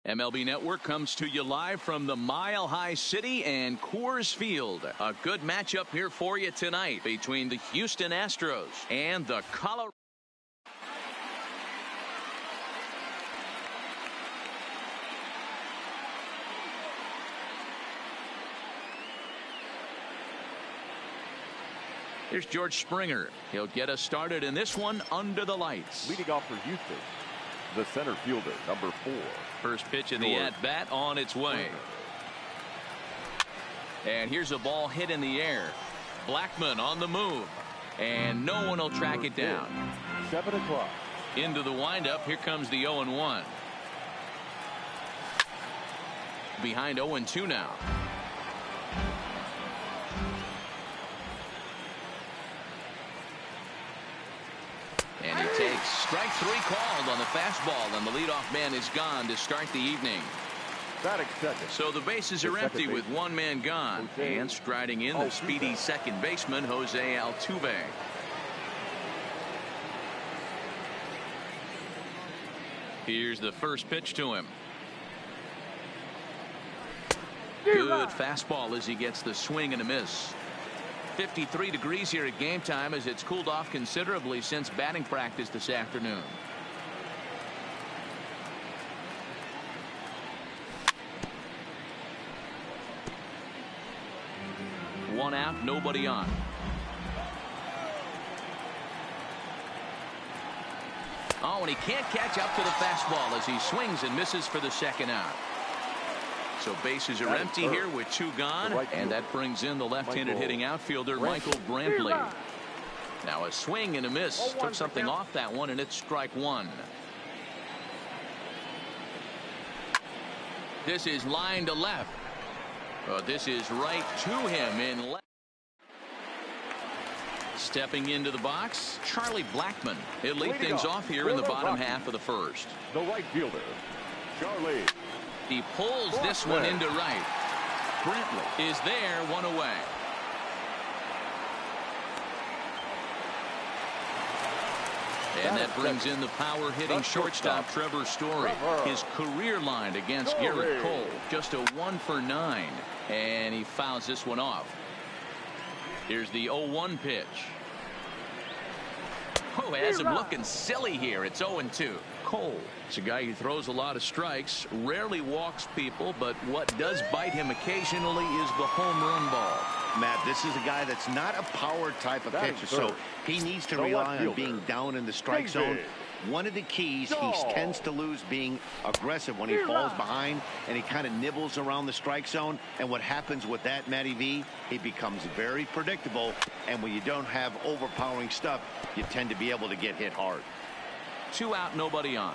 MLB Network comes to you live from the Mile High City and Coors Field. A good matchup here for you tonight between the Houston Astros and the Colorado. Here's George Springer. He'll get us started in this one under the lights. Leading off for Houston, the center fielder, number 4. First pitch of the at-bat on its way. And here's a ball hit in the air. Blackmon on the move. And no one will track it down. 7 o'clock. Into the windup. Here comes the 0-1. Behind 0-2 now. And he takes strike 3 called on the fastball, and the leadoff man is gone to start the evening. So the bases are empty with one man gone. And striding in the speedy second baseman, Jose Altuve. Here's the first pitch to him. Good fastball as he gets the swing and a miss. 53 degrees here at game time as it's cooled off considerably since batting practice this afternoon. One out, nobody on. Oh, and he can't catch up to the fastball as he swings and misses for the second out. So bases are empty here with 2 gone, and that brings in the left-handed hitting outfielder Michael Brantley. Now a swing and a miss. Took something off that one, and it's strike 1. This is line to left. This is right to him in left. Stepping into the box, Charlie Blackmon. He'll lead things off here in the bottom half of the first. The right fielder, Charlie. He pulls this one into right. Brantley is there, 1 away. And that brings in the power hitting shortstop Trevor Story. His career line against Garrett Cole, just a 1 for 9, and he fouls this one off. Here's the 0-1 pitch. Oh, has him looking silly here. It's 0-2. Cole, it's a guy who throws a lot of strikes, rarely walks people, but what does bite him occasionally is the home run ball. Matt, this is a guy that's not a power type of pitcher, so he needs to rely on being down in the strike zone. One of the keys, he tends to lose being aggressive when he falls behind, and he kind of nibbles around the strike zone. And what happens with that, Matty V, he becomes very predictable, and when you don't have overpowering stuff, you tend to be able to get hit hard. 2 out, nobody on.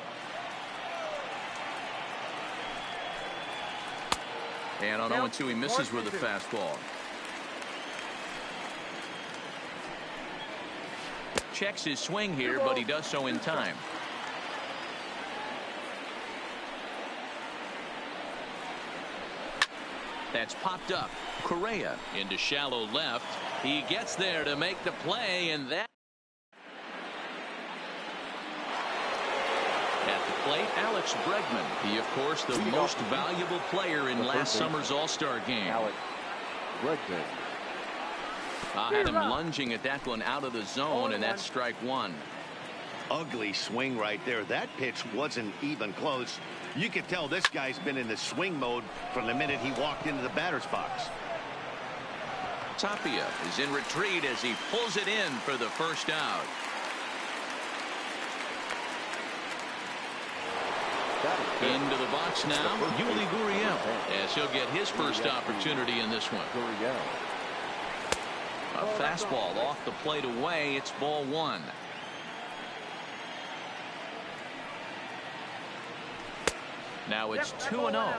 And on 0-2, he misses with a fastball. Checks his swing here, but he does so in time. That's popped up. Correa into shallow left. He gets there to make the play, and that. At the plate, Alex Bregman. He, of course, the most valuable player in last summer's All-Star game. Alex Bregman. Had him lunging at that one out of the zone, and that's strike 1. Ugly swing right there. That pitch wasn't even close. You could tell this guy's been in the swing mode from the minute he walked into the batter's box. Tapia is in retreat as he pulls it in for the first out. Into the box now, Yuli Gurriel, as he'll get his first opportunity in this one. A fastball off the plate away. It's ball 1. Now it's 2-0.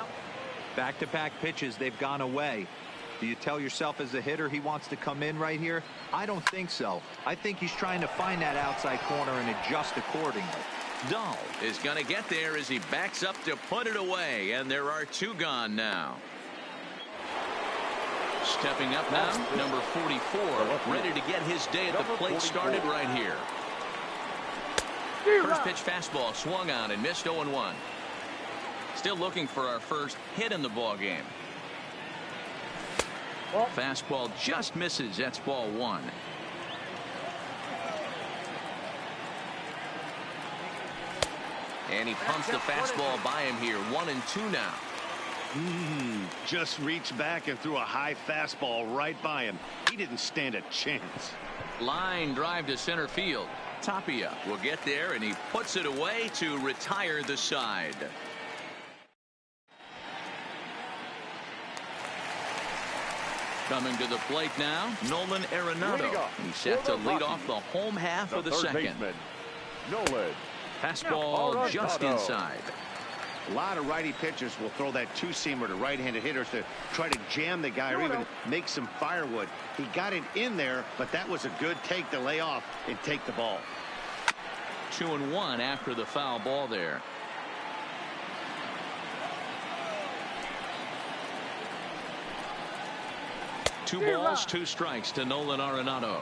Back-to-back pitches, they've gone away. Do you tell yourself as a hitter he wants to come in right here? I don't think so. I think he's trying to find that outside corner and adjust accordingly. Dahl is going to get there as he backs up to put it away, and there are 2 gone now. Stepping up now, number 44, ready to get his day at the plate started right here. First pitch fastball swung on and missed 0-1. Still looking for our first hit in the ball game. Fastball just misses. That's ball one. And he pumps the fastball by him here. 1-2 now. Just reached back and threw a high fastball right by him. He didn't stand a chance. Line drive to center field. Tapia will get there, and he puts it away to retire the side. Coming to the plate now, Nolan Arenado. He's set to lead off the home half of the second. Nolan. Fastball just inside. A lot of righty pitchers will throw that two-seamer to right-handed hitters to try to jam the guy or even make some firewood. He got it in there, but that was a good take to lay off and take the ball. 2-1 after the foul ball there. Two balls, 2 strikes to Nolan Arenado.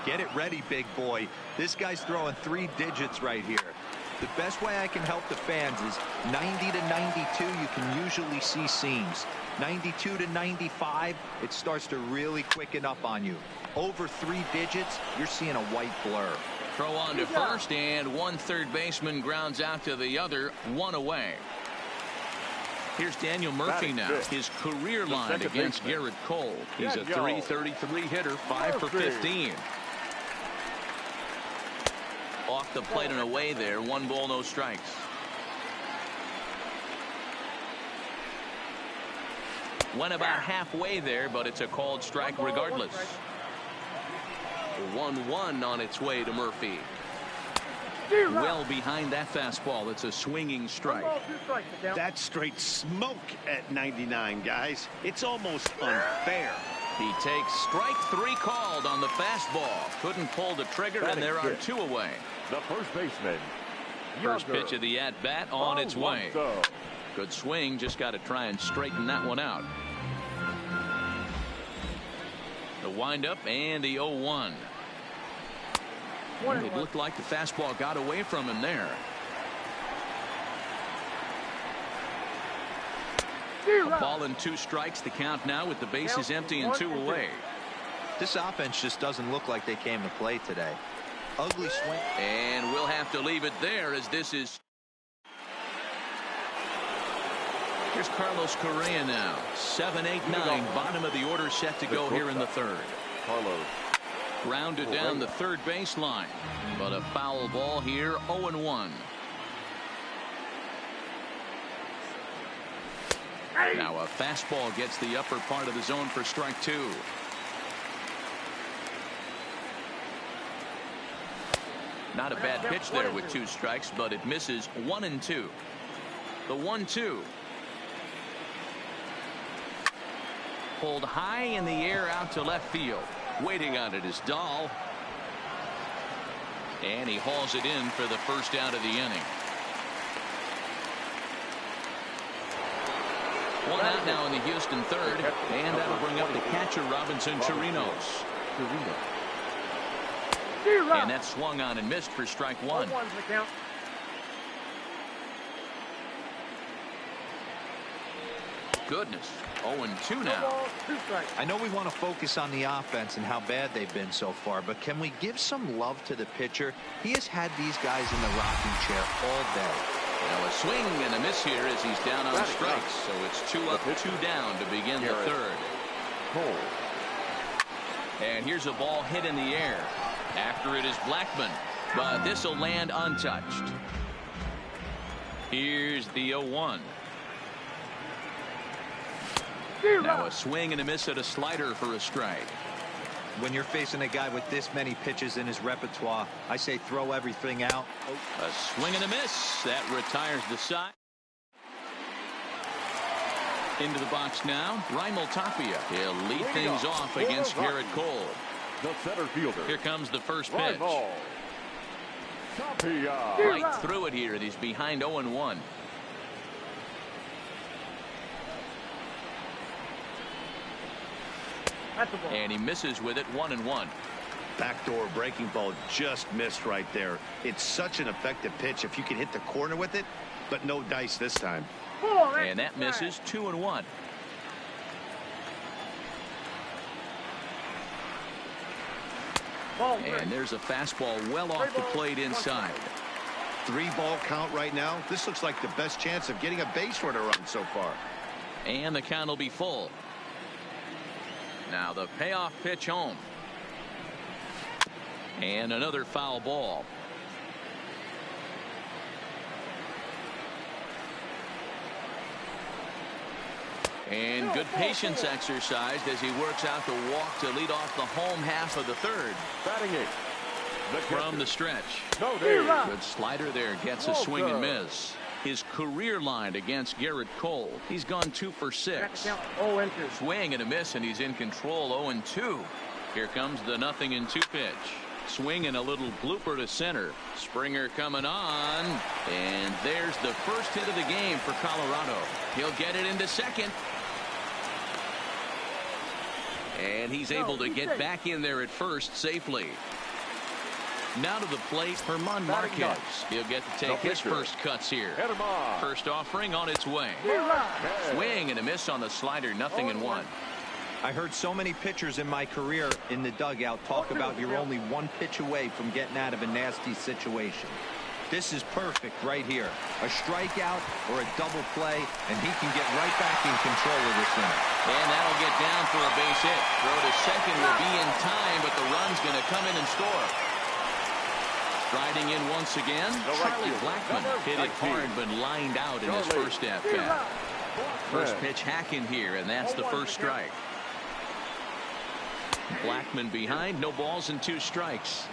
Get it ready, big boy. This guy's throwing 3 digits right here. The best way I can help the fans is 90 to 92. You can usually see seams. 92 to 95, it starts to really quicken up on you. Over 3 digits, you're seeing a white blur. Throw on to first, and one third baseman grounds out to the other. 1 away. Here's Daniel Murphy now. His career line against Garrett Cole. He's a .333 hitter, 5 for 15. Off the plate and away there. 1 ball, no strikes. Went about halfway there, but it's a called strike regardless. 1-1 on its way to Murphy. Well behind that fastball. It's a swinging strike. That's straight smoke at 99, guys. It's almost unfair. He takes strike 3 called on the fastball. Couldn't pull the trigger, and there are 2 away. The first baseman. First pitch of the at-bat on its way. Good swing. Just got to try and straighten that one out. The windup and the 0-1. It looked like the fastball got away from him there. A ball and 2 strikes to count now with the bases empty and 2 away. This offense just doesn't look like they came to play today. Ugly swing. And we'll have to leave it there as this is. Here's Carlos Correa now. 7, 8, 9. Bottom of the order set to go here in the third. Carlos. Grounded down the third baseline. But a foul ball here. 0-1. Now a fastball gets the upper part of the zone for strike 2. Not a bad pitch there with 2 strikes, but it misses. 1-2. The 1-2. Pulled high in the air out to left field. Waiting on it is Dahl. And he hauls it in for the first out of the inning. 1 out now in the Houston third. And that'll bring up the catcher, Robinson Chirinos. And that swung on and missed for strike 1. Goodness. 0-2 now. I know we want to focus on the offense and how bad they've been so far, but can we give some love to the pitcher? He has had these guys in the rocking chair all day. Now a swing and a miss here as he's down on strikes. So it's 2 up, 2 down to begin the third. And here's a ball hit in the air. After it is Blackman, but this will land untouched. Here's the 0-1. Now a swing and a miss at a slider for a strike. When you're facing a guy with this many pitches in his repertoire, I say throw everything out. A swing and a miss. That retires the side. Into the box now, Raimel Tapia. He'll lead things off against Garrett Cole. The center fielder. Here comes the first pitch. Tapia. Right through it here, and he's behind 0-1. And he misses with it. 1-1. Backdoor breaking ball just missed right there. It's such an effective pitch. If you can hit the corner with it, but no dice this time. And that misses. 2-1. And there's a fastball well off the plate inside. 3-ball count right now. This looks like the best chance of getting a base runner run so far. And the count will be full. Now the payoff pitch home. And another foul ball. And good patience exercised as he works out the walk to lead off the home half of the third. Batting eighth. From the stretch. Good slider there, gets a swing and miss. His career line against Garrett Cole. He's gone 2 for 6. Swing and a miss, and he's in control. 0-2. Here comes the 0-2 pitch. Swing and a little blooper to center. Springer coming on, and there's the first hit of the game for Colorado. He'll get it into second. And he's able to get back in there at first safely. Now to the plate, Herman Marquez. He'll get to take his first cuts here. First offering on its way. Swing and a miss on the slider. 0-1. I heard so many pitchers in my career in the dugout talk about you're only 1 pitch away from getting out of a nasty situation. This is perfect right here. A strikeout or a double play, and he can get right back in control of this inning. And that'll get down for a base hit. Throw to second will be in time, but the run's going to come in and score. Striding in once again, Charlie Blackmon hit it hard but lined out in his first at-bat. First pitch hacking here, and that's the first strike. Blackmon behind, no balls and 2 strikes.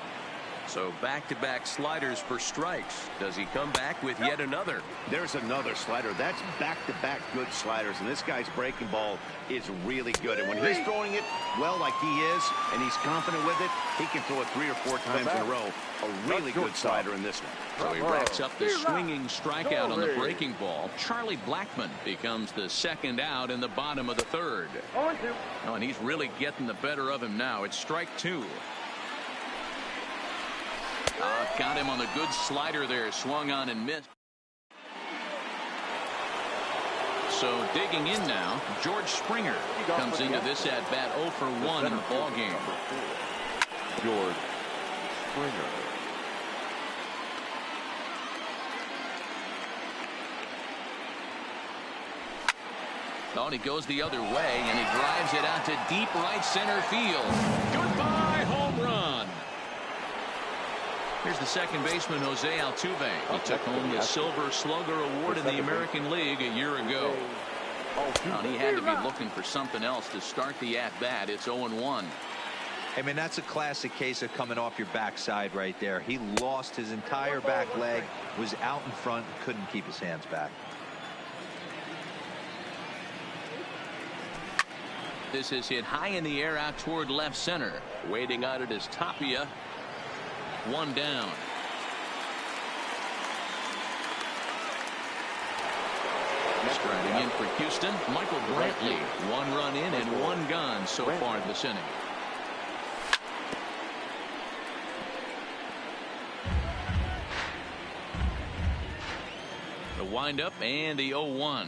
So back-to-back sliders for strikes. Does he come back with yet another? There's another slider. That's back-to-back good sliders, and this guy's breaking ball is really good. And when he's throwing it well like he is, and he's confident with it, he can throw it 3 or 4 times in a row. A really good slider in this one. So he racks up the swinging strikeout on the breaking ball. Charlie Blackmon becomes the second out in the bottom of the third. Oh, and he's really getting the better of him now. It's strike 2. Got him on the good slider there. Swung on and missed. So digging in now, George Springer comes into this at bat 0 for 1 in the ball game. George Springer. Thought he goes the other way, and he drives it out to deep right center field. Goodbye, home run. Here's the second baseman, Jose Altuve. He took home the Silver Slugger Award in the American League a year ago. Now, he had to be looking for something else to start the at-bat. It's 0-1. I mean, that's a classic case of coming off your backside right there. He lost his entire back leg, was out in front, couldn't keep his hands back. This is hit high in the air out toward left center. Waiting on it is Tapia. 1 down. Striding in for Houston, Michael Brantley. 1 run in and 1 gone so far this inning. The windup and the 0-1.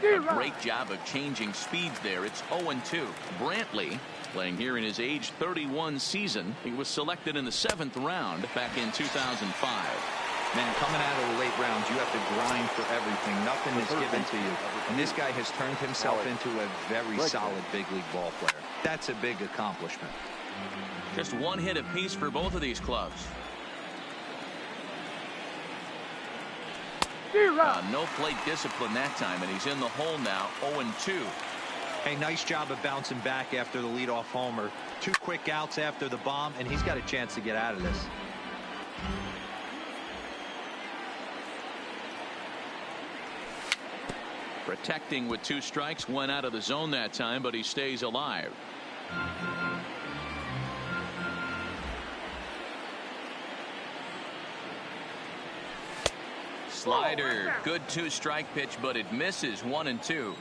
A great job of changing speeds there. It's 0-2. Brantley, playing here in his age 31 season. He was selected in the 7th round back in 2005. Man, coming out of the late rounds, you have to grind for everything. Nothing is given to you. And this guy has turned himself into a very solid big league ball player. That's a big accomplishment. Just 1 hit apiece for both of these clubs. No plate discipline that time, and he's in the hole now. 0-2. Hey, nice job of bouncing back after the leadoff homer. 2 quick outs after the bomb, and he's got a chance to get out of this. Protecting with 2 strikes, went out of the zone that time, but he stays alive. Slider, good 2-strike pitch, but it misses. 1-2.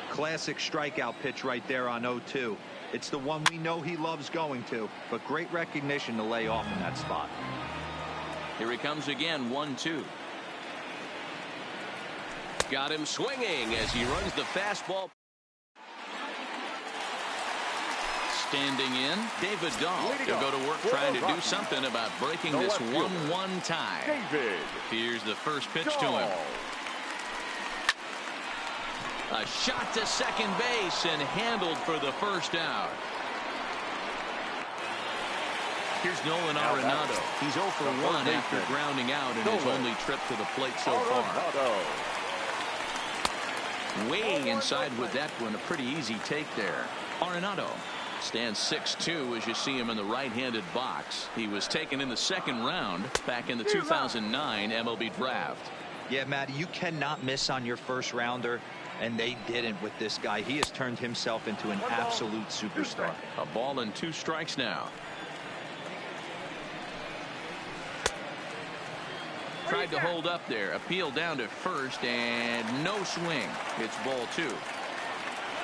Classic strikeout pitch right there on 0-2. It's the one we know he loves going to, but great recognition to lay off in that spot. Here he comes again, 1-2. Got him swinging as he runs the fastball. Standing in, David Dahl. He'll go to work trying to do something about breaking this 1-1 tie. Here's the first pitch to him. A shot to second base and handled for the first out. Here's Nolan Arenado. He's 0 for 1 after grounding out in his only trip to the plate so far. Way inside with that one. A pretty easy take there. Arenado stands 6'2" as you see him in the right-handed box. He was taken in the second round back in the 2009 MLB draft. Yeah, Matty, you cannot miss on your first rounder, and they didn't with this guy. He has turned himself into an absolute superstar. A ball and 2 strikes now. Tried to hold up there. Appeal down to first and no swing. It's ball 2.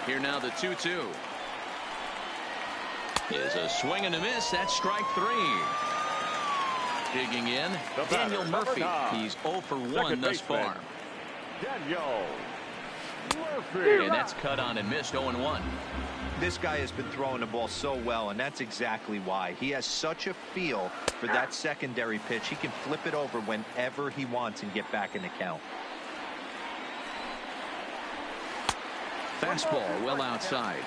Here now the 2-2. Is a swing and a miss. That's strike 3. Digging in, Daniel Murphy. He's 0 for 1 thus far. Daniel Murphy. And that's cut on and missed. 0-1. This guy has been throwing the ball so well, and that's exactly why. He has such a feel for that secondary pitch. He can flip it over whenever he wants and get back in the count. Fastball well outside.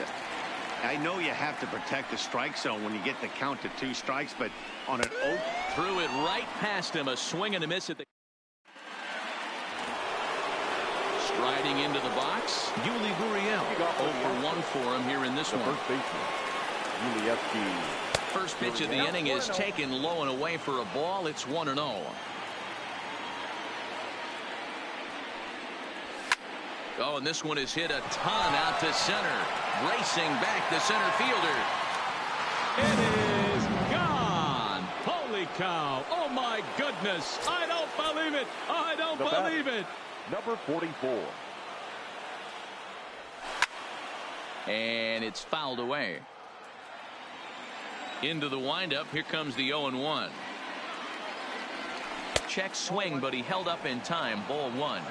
I know you have to protect the strike zone when you get the count to 2 strikes, but on an 0. Threw it right past him. A swing and a miss at the. Striding into the box, Yuli Gurriel. 0 for 1 for him here in this one. First pitch of the inning is taken low and away for a ball. It's 1-0. Oh, and this one is hit a ton out to center. Racing back the center fielder. It is gone. Holy cow. Oh, my goodness. I don't believe it. I don't believe it. Number 44. And it's fouled away. Into the windup. Here comes the 0-1. Check swing, but he held up in time. Ball 1.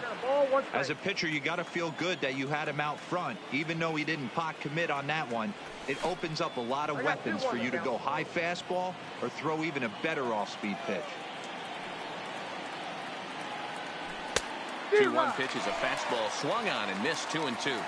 As a pitcher, you got to feel good that you had him out front. Even though he didn't pot commit on that one, it opens up a lot of weapons for you to go high fastball or throw even a better off-speed pitch. 2-1 pitch is a fastball swung on and missed. 2-2.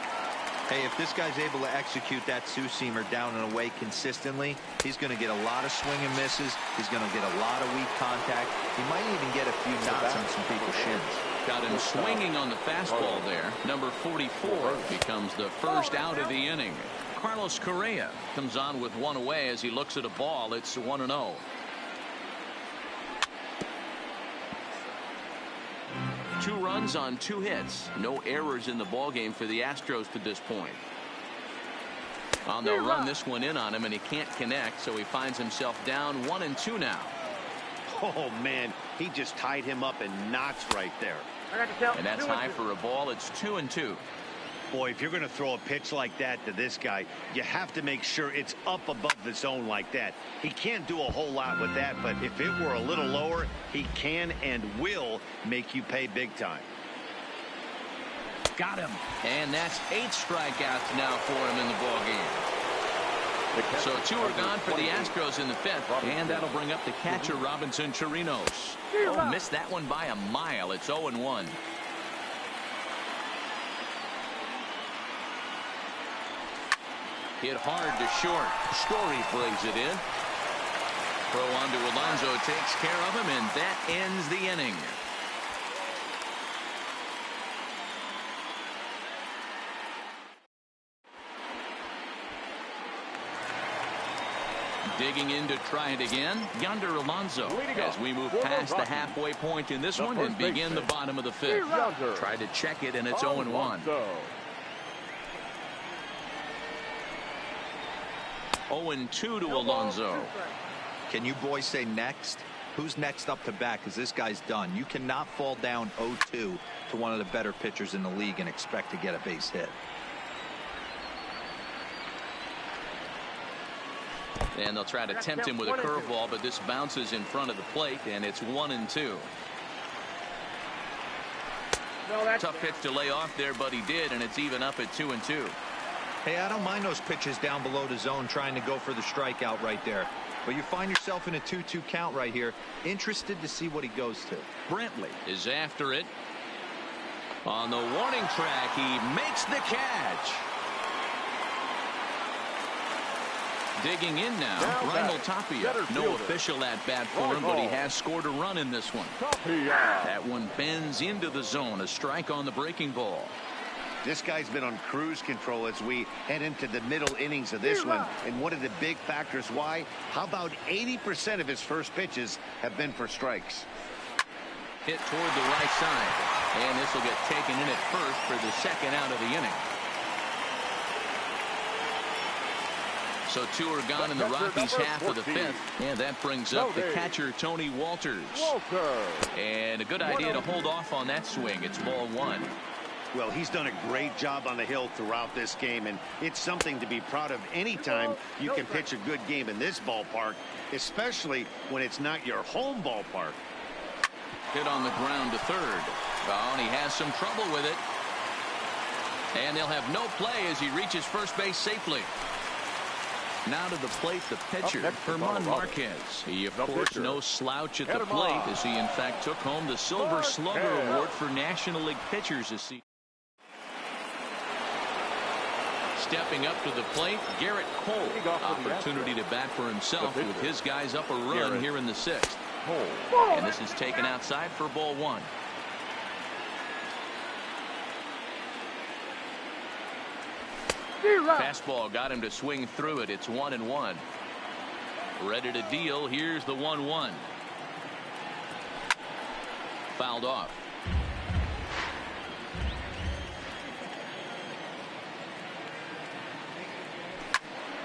Hey, if this guy's able to execute that two-seamer down and away consistently, he's going to get a lot of swing and misses. He's going to get a lot of weak contact. He might even get a few knocks on some people's shins. Got him swinging on the fastball there. Number 44 becomes the first out of the inning. Carlos Correa comes on with 1 away as he looks at a ball. It's 1-0. Two runs on 2 hits. No errors in the ballgame for the Astros to this point. On the run this one in on him, and he can't connect, so he finds himself down 1-2 now. Oh, man, he just tied him up in knots right there. And that's high for a ball. It's 2-2. Boy, if you're going to throw a pitch like that to this guy, you have to make sure it's up above the zone like that. He can't do a whole lot with that, but if it were a little lower, he can and will make you pay big time. Got him. And that's 8 strikeouts now for him in the ballgame. So 2 are gone for the Astros in the 5th, and that'll bring up the catcher Robinson Chirinos. Oh, missed that one by a mile. It's 0-1. Hit hard to short. Story brings it in. Throw on to Alonso takes care of him, and that ends the inning. Digging in to try it again, Yonder Alonso, as we move past the halfway point in this one and begin the bottom of the 5th. Tried to check it, and it's 0-1. 0-2 to Alonso. Can you boys say next? Who's next up to bat? Because this guy's done. You cannot fall down 0-2 to one of the better pitchers in the league and expect to get a base hit. And they'll try to tempt him with a curveball, but this bounces in front of the plate, and it's 1-2. Tough pitch to lay off there, but he did, and it's even up at 2-2. Hey, I don't mind those pitches down below the zone trying to go for the strikeout right there. But you find yourself in a 2-2 count right here. Interested to see what he goes to. Brantley is after it. On the warning track, he makes the catch. Digging in now, Reinhold Tapia. No official at bat for him, but he has scored a run in this one. That one bends into the zone. A strike on the breaking ball. This guy's been on cruise control as we head into the middle innings of this one. And one of the big factors why, how about 80% of his first pitches have been for strikes? Hit toward the right side. And this will get taken in at first for the second out of the inning. So 2 are gone in the Rockies' half of the 5th. And that brings up the catcher, Tony Walters. And a good idea to hold off on that swing. It's ball 1. Well, he's done a great job on the hill throughout this game, and it's something to be proud of anytime you can pitch a good game in this ballpark, especially when it's not your home ballpark. Hit on the ground to third. Oh, and he has some trouble with it. And they'll have no play as he reaches first base safely. Now to the plate, the pitcher, Herman Marquez. He, of course, no slouch at the plate as he, in fact, took home the Silver Slugger Award for National League pitchers this season. Stepping up to the plate, Garrett Cole. Opportunity to bat for himself with his guys up a run here in the 6th. And this is taken outside for ball 1. Fastball got him to swing through it. It's 1-1. Ready to deal. Here's the 1-1. Fouled off.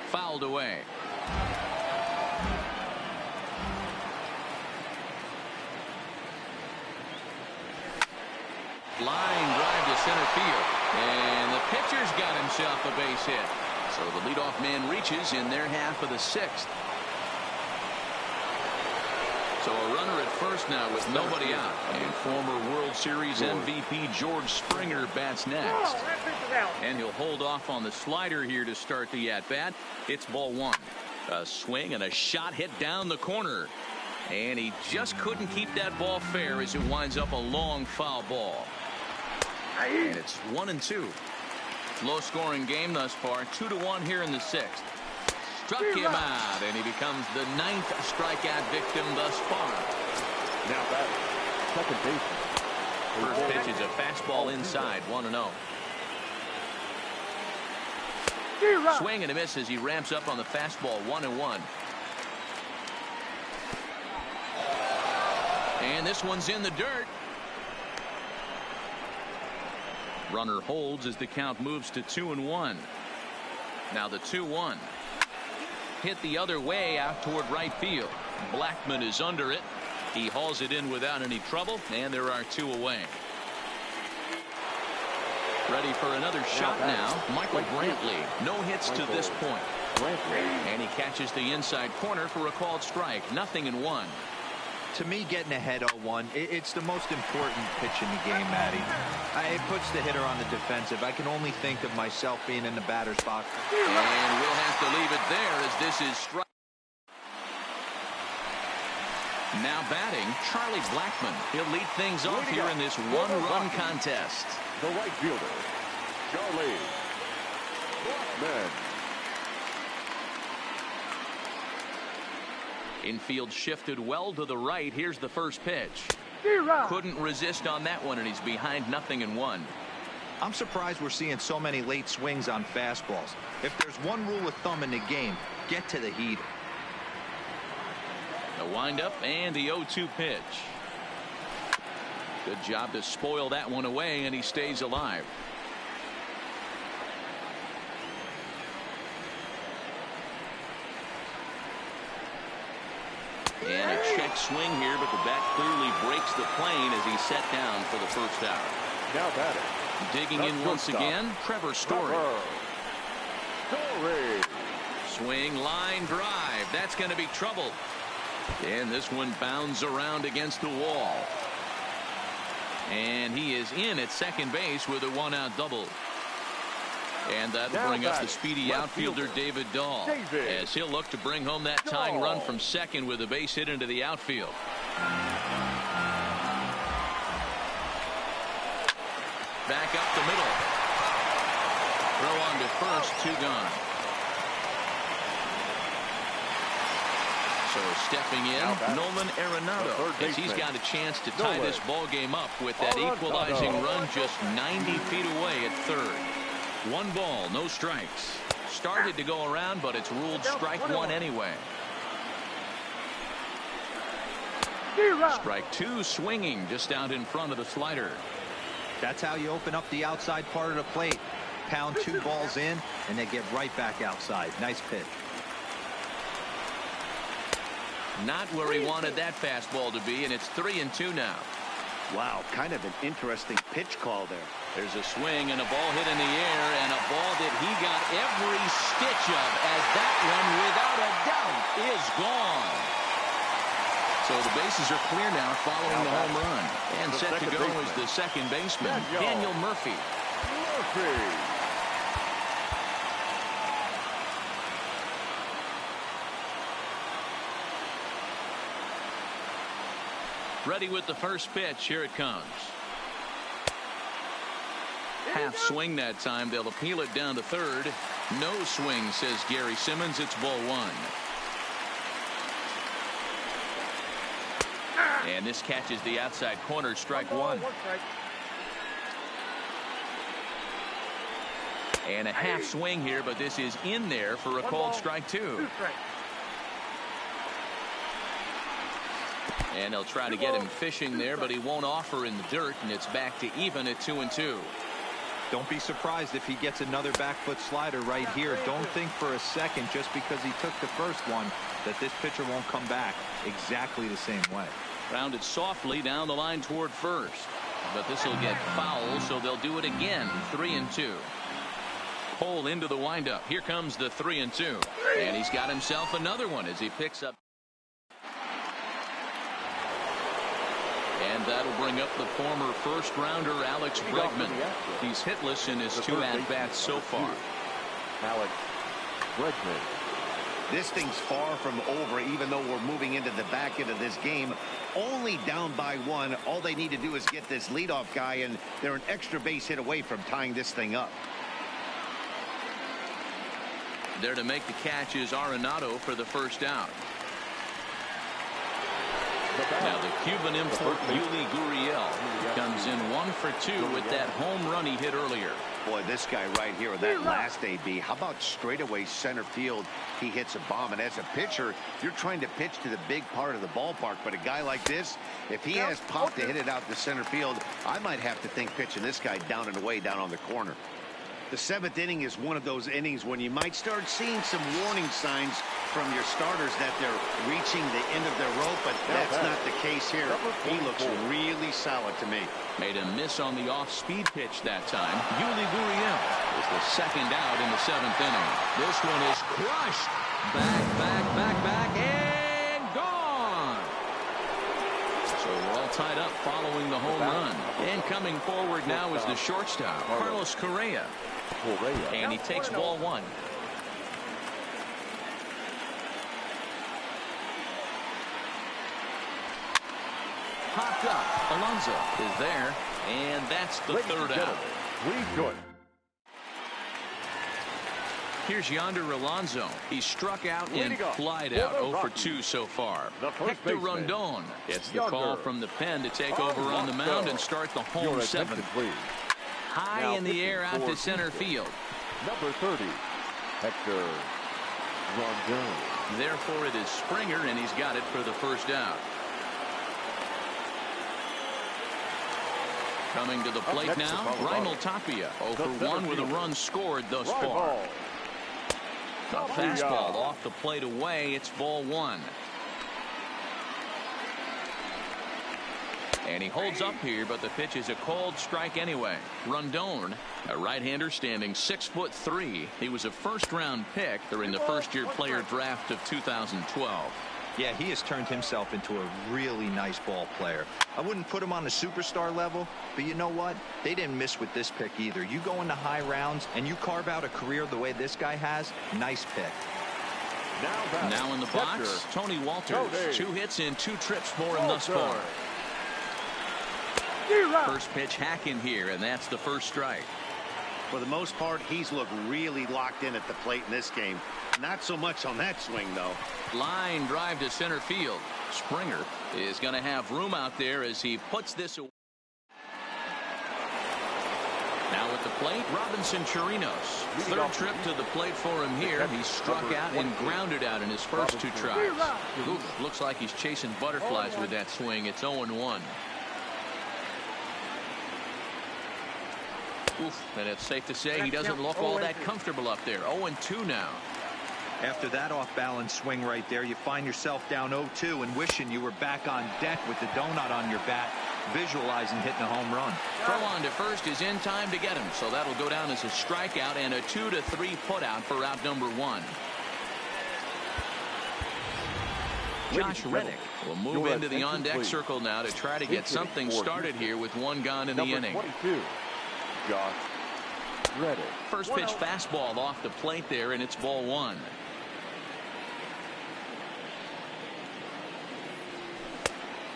Fouled away. Line drive to center field. And the pitcher's got himself a base hit. So the leadoff man reaches in their half of the 6th. So a runner at first now with nobody out. And former World Series MVP George Springer bats next. And he'll hold off on the slider here to start the at-bat. It's ball 1. A swing and a shot hit down the corner. And he just couldn't keep that ball fair as it winds up a long foul ball. And it's 1-2. Low scoring game thus far. 2-1 here in the 6th. Struck him out, and he becomes the 9th strikeout victim thus far. Now that second baseman. First pitch is a fastball inside, 1-0. Swing and a miss as he ramps up on the fastball, 1-1. And this one's in the dirt. Runner holds as the count moves to 2-1. Now the 2-1. Hit the other way out toward right field. Blackman is under it. He hauls it in without any trouble, and there are 2 away. Ready for another shot now. Michael Brantley. No hits to this point. And he catches the inside corner for a called strike. 0-1. To me, getting ahead 0-1, it's the most important pitch in the game, Matty. It puts the hitter on the defensive. I can only think of myself being in the batter's box. And we'll have to leave it there as this is strike. Now batting, Charlie Blackman. He'll lead things off here in this one-run contest. The right fielder, Charlie Blackman. Infield shifted well to the right. Here's the first pitch. Couldn't resist on that one, and he's behind 0-1. I'm surprised we're seeing so many late swings on fastballs. If there's one rule of thumb in the game, get to the heater. The windup and the 0-2 pitch. Good job to spoil that one away, and he stays alive. And a check swing here, but the bat clearly breaks the plane as he's set down for the first out. Now batting. Digging in once again, Trevor Story. Story. Swing, line drive. drive. That's going to be trouble. And this one bounds around against the wall. And he is in at second base with a one-out double. And that'll bring up the speedy outfielder David Dahl, as he'll look to bring home that tying run from second with a base hit into the outfield. Back up the middle. Throw on to first, 2 gone. So stepping in, Nolan Arenado, as he's got a chance to tie this ball game up with that equalizing run just 90 feet away at third. 1 ball, no strikes. Started to go around, but it's ruled strike 1 anyway. Strike 2 swinging just out in front of the slider. That's how you open up the outside part of the plate. Pound 2 balls in, and they get right back outside. Nice pitch. Not where he wanted that fastball to be, and it's 3-2 now. Wow, kind of an interesting pitch call there. There's a swing and a ball hit in the air, and a ball that he got every stitch of, as that one, without a doubt, is gone. So the bases are clear now following the home run. And set to go is the second baseman, Daniel Murphy. Ready with the first pitch. Here it comes. Half swing that time. They'll appeal it down to third. No swing, says Gary Simmons. It's ball 1. And this catches the outside corner. Strike 1. And a half swing here, but this is in there for a called strike 2. And they'll try to get him fishing there, but he won't offer in the dirt, and it's back to even at 2-2. Don't be surprised if he gets another back foot slider right here. Don't think for a second, just because he took the first one, that this pitcher won't come back exactly the same way. Rounded softly down the line toward first, but this will get foul, so they'll do it again. 3-2. Cole into the windup. Here comes the 3-2, and he's got himself another one as he picks up. And that'll bring up the former first-rounder Alex Bregman. He's hitless in his 2 at-bats so far. Alex Bregman. This thing's far from over, even though we're moving into the back end of this game. Only down by 1. All they need to do is get this leadoff guy, and they're an extra base hit away from tying this thing up. There to make the catch is Arenado for the first out. Now the Cuban import Yuli Gurriel comes in 1 for 2 with that home run he hit earlier. Boy, this guy right here with that last AB. How about straightaway center field? He hits a bomb, and as a pitcher, you're trying to pitch to the big part of the ballpark. But a guy like this, if he has pop to hit it out to center field, I might have to think pitching this guy down and away down on the corner. The 7th inning is one of those innings when you might start seeing some warning signs from your starters that they're reaching the end of their rope, but that's not the case here. He looks really solid to me. Made a miss on the off-speed pitch that time. Yuli Gurriel is the second out in the 7th inning. This one is crushed. Back, and gone. So we're all tied up following the home run. And coming forward now is the shortstop, Carlos Correa. And he takes ball 1. Popped up. Alonso is there, and that's the third out. Here's Yonder Alonso. He struck out and flied out 0 for 2 so far. Hector Rondon gets the call from the pen to take over on the mound and start the home 7th. High in the air out to center field. Number 30, Hector Rondon. Therefore, it is Springer, and he's got it for the first out. Coming to the plate now, Raimel Tapia, 0 for 1 with a run scored thus far. A fastball off the plate away. It's ball 1. And he holds up here, but the pitch is a cold strike anyway. Rondon, a right-hander standing 6'3". He was a first-round pick during the first-year player draft of 2012. Yeah, he has turned himself into a really nice ball player. I wouldn't put him on the superstar level, but you know what? They didn't miss with this pick either. You go into high rounds and you carve out a career the way this guy has, nice pick. Now in the box, Tony Walters. 2 hits in 2 trips for him thus far. First pitch hacking here, and that's the first strike. For the most part, he's looked really locked in at the plate in this game. Not so much on that swing, though. Line drive to center field. Springer is going to have room out there as he puts this away. Now at the plate, Robinson Chirinos. 3rd trip to the plate for him here. He struck out and grounded out in his first 2 tries. Oof, looks like he's chasing butterflies with that swing. It's 0-1. Oof, and it's safe to say he doesn't look all that comfortable up there. 0-2 now. After that off-balance swing right there, you find yourself down 0-2 and wishing you were back on deck with the donut on your bat, visualizing hitting a home run. Throw on to first is in time to get him, so that'll go down as a strikeout and a 2-3 putout for out number 1. Josh Reddick will move into the on-deck circle now to try to get something started here with 1 gone in the inning. 22, Josh Reddick. First pitch fastball off the plate there, and it's ball 1.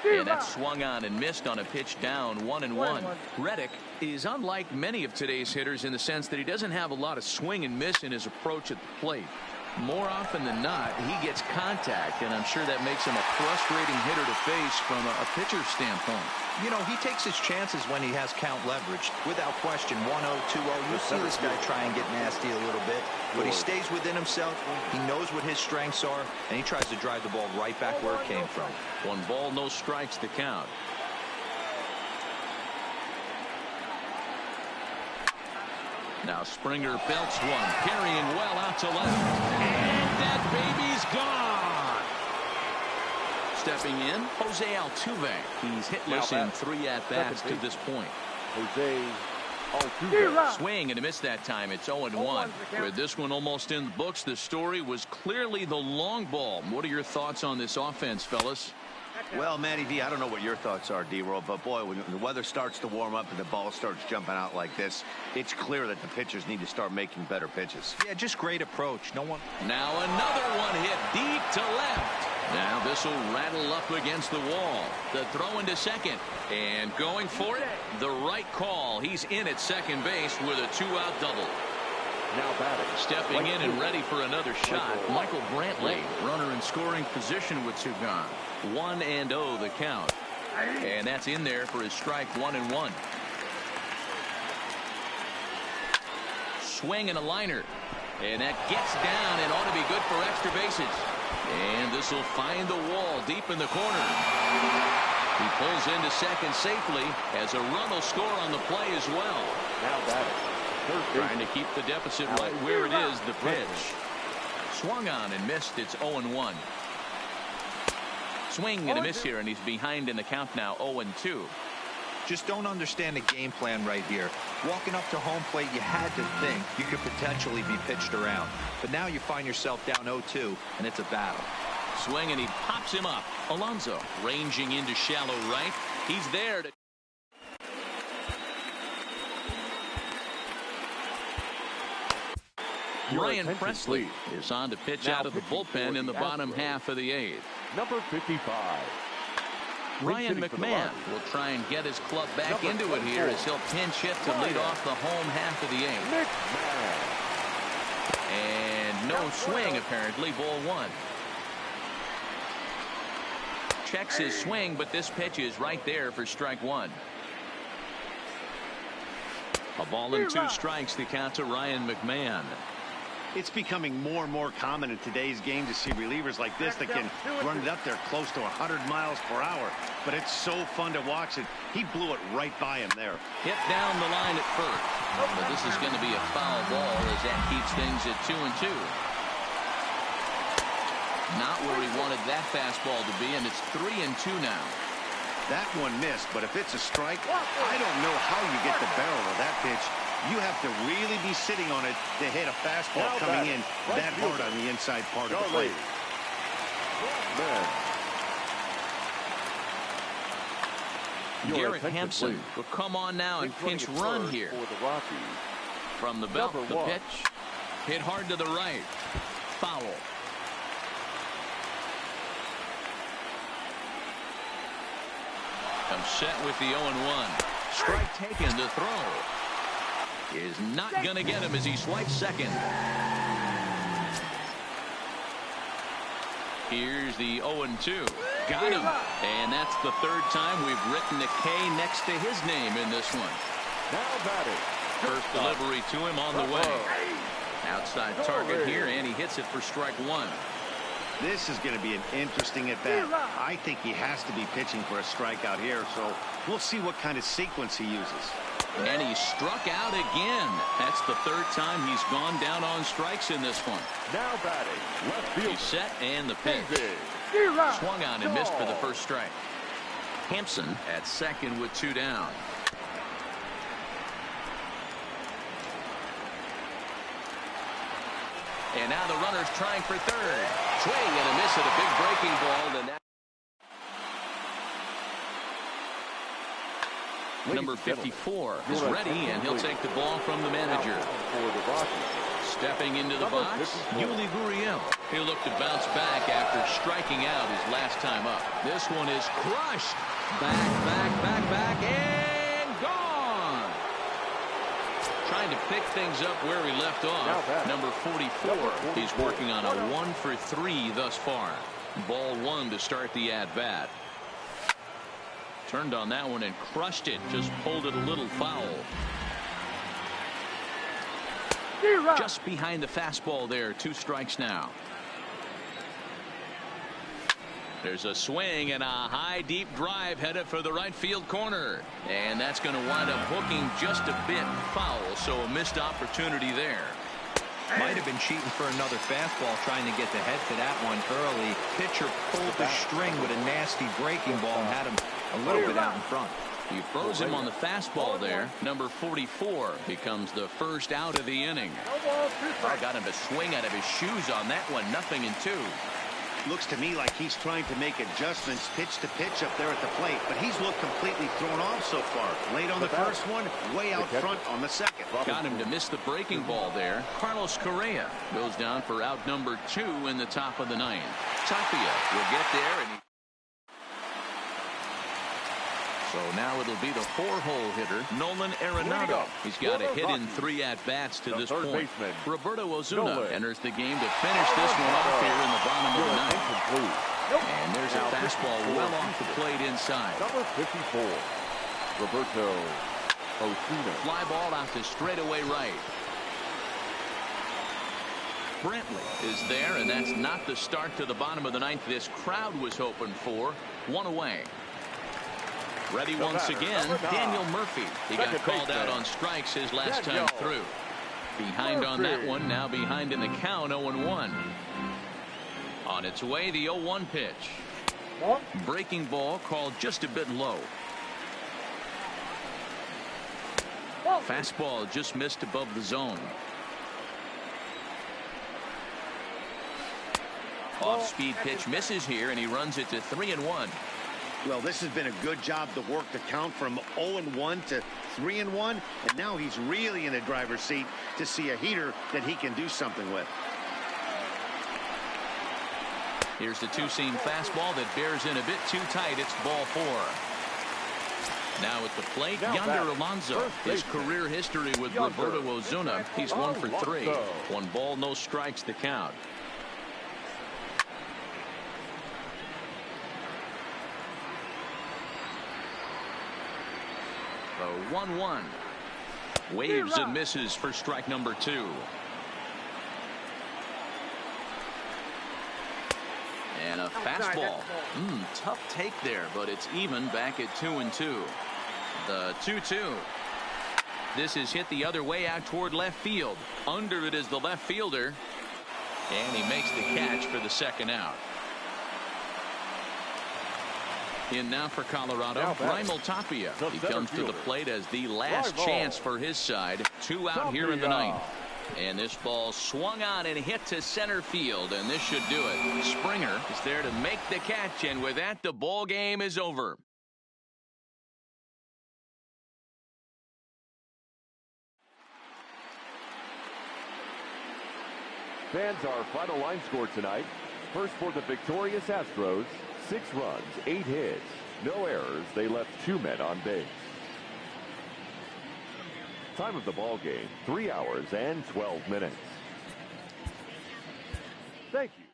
And that's swung on and missed on a pitch down 1-1. Reddick is unlike many of today's hitters in the sense that he doesn't have a lot of swing and miss in his approach at the plate. More often than not, he gets contact, and I'm sure that makes him a frustrating hitter to face from a pitcher's standpoint. You know, he takes his chances when he has count leverage. Without question, 1-0, 2-0. You see this guy try and get nasty a little bit, but he stays within himself. He knows what his strengths are, and he tries to drive the ball right back where it came from. 1 ball, no strikes to count. Now Springer belts one, carrying well out to left. And that baby's gone. Stepping in, Jose Altuve. He's hitless in 3 at-bats to this point. Jose Altuve. Swing and a miss that time. It's 0-1. With this one almost in the books, the story was clearly the long ball. What are your thoughts on this offense, fellas? Well, Matty V, I don't know what your thoughts are, D-Roll, but boy, when the weather starts to warm up and the ball starts jumping out like this, it's clear that the pitchers need to start making better pitches. Yeah, just great approach. No one. Now another one hit deep to left. Now this will rattle up against the wall. The throw into second. And going for it, the right call. He's in at second base with a 2-out double. Now batting. Stepping in and ready for another shot, Michael Brantley, runner in scoring position with 2 gone. 1-0 the count. And that's in there for his strike 1-1. Swing and a liner. And that gets down and ought to be good for extra bases. And this will find the wall deep in the corner. He pulls into second safely as a run will score on the play as well. Now batting. Trying to keep the deficit right where it is, the pitch. Swung on and missed. It's 0-1. Swing and a miss here, and he's behind in the count now, 0-2. Just don't understand the game plan right here. Walking up to home plate, you had to think you could potentially be pitched around. But now you find yourself down 0-2, and it's a battle. Swing, and he pops him up. Alonso ranging into shallow right. He's there to... Ryan Presley is on to pitch out of the bullpen in the bottom half of the 8th. Number 55. Ryan McMahon will try and get his club back into it here as he'll pinch hit to lead off the home half of the 8th. And no swing apparently, ball 1. Checks his swing, but this pitch is right there for strike 1. A ball and 2 strikes the count to Ryan McMahon. It's becoming more and more common in today's game to see relievers like this that can run it up there close to 100 miles per hour. But it's so fun to watch it. He blew it right by him there. Hit down the line at first. But this is going to be a foul ball as that keeps things at 2-2. Not where he wanted that fastball to be, and it's 3-2 now. That one missed, but if it's a strike, I don't know how you get the barrel of that pitch. You have to really be sitting on it to hit a fastball coming in that hard on the inside part of the plate. Garrett Hampson will come on now and pinch run here. From the belt, the pitch. Hit hard to the right. Foul. Comes set with the 0-1. Strike taken to throw. Is not going to get him as he swipes second. Here's the 0-2. Got him. And that's the third time we've written a K next to his name in this one. Now batting. First delivery to him on the way. Outside target here, and he hits it for strike one. This is going to be an interesting at-bat. I think he has to be pitching for a strikeout here, so we'll see what kind of sequence he uses. And he struck out again. That's the third time he's gone down on strikes in this one. Now batting. Left field. He's set and the pitch. Swung on and missed for the first strike. Hampson at second with 2 down. And now the runner's trying for third. Swing and a miss at a big breaking ball. And that number 54 is ready, and he'll take the ball from the manager. Stepping into the box, Yuli Gurriel. He'll look to bounce back after striking out his last time up. This one is crushed. Back, and gone. Trying to pick things up where he left off. Number 44. He's working on a 1-for-3 thus far. Ball 1 to start the at-bat. Turned on that one and crushed it. Just pulled it a little foul. Just behind the fastball there. 2 strikes now. There's a swing and a high deep drive headed for the right field corner. And that's going to wind up hooking just a bit foul. So a missed opportunity there. Might have been cheating for another fastball, trying to get the head to that one early. Pitcher pulled the string with a nasty breaking ball and had him a little bit out in front. You froze him on the fastball there. Number 44 becomes the first out of the inning. I got him to swing out of his shoes on that one. 0-2. Looks to me like he's trying to make adjustments pitch to pitch up there at the plate, but he's looked completely thrown off so far. Late on the first one, way out front on the second. Got him to miss the breaking ball there. Carlos Correa goes down for out number 2 in the top of the 9th. Tapia will get there, and so now it'll be the 4-hole hitter, Nolan Arenado. He's got a hit in 3 at-bats to this point. Roberto Osuna enters the game to finish this one off here in the bottom of the 9th. And there's a fastball well off the plate inside. Number 54, Roberto Osuna. Fly ball out to straightaway right. Brantley is there, and that's not the start to the bottom of the 9th this crowd was hoping for. 1 away. Ready once again, Daniel Murphy. He got called out on strikes his last time through. Behind on that one, now behind in the count, 0-1. On its way, the 0-1 pitch. Breaking ball called just a bit low. Fastball just missed above the zone. Off-speed pitch misses here, and he runs it to 3-1. Well, this has been a good job to work the count from 0-1 to 3-1, and now he's really in the driver's seat to see a heater that he can do something with. Here's the 2-seam fastball that bears in a bit too tight. It's ball 4. Now at the plate, Yonder Alonso. His career history with Roberto Osuna, he's 1 for 3. 1 ball, no strikes the count. The 1-1. Waves and misses for strike number 2. And a fastball. Tough take there, but it's even back at 2-2. The 2-2. This is hit the other way out toward left field. Under it is the left fielder. And he makes the catch for the second out. In now for Colorado, Now Raimel Tapia. the He center comes to the fielder. plate as the last Raimel chance for his side. 2 out here in the Tapia. ninth. And this ball swung on and hit to center field, and this should do it. Springer is there to make the catch, and with that, the ball game is over. Fans, our final line score tonight. First for the victorious Astros, 6 runs, 8 hits, no errors. They left 2 men on base. Time of the ball game, 3 hours and 12 minutes. Thank you.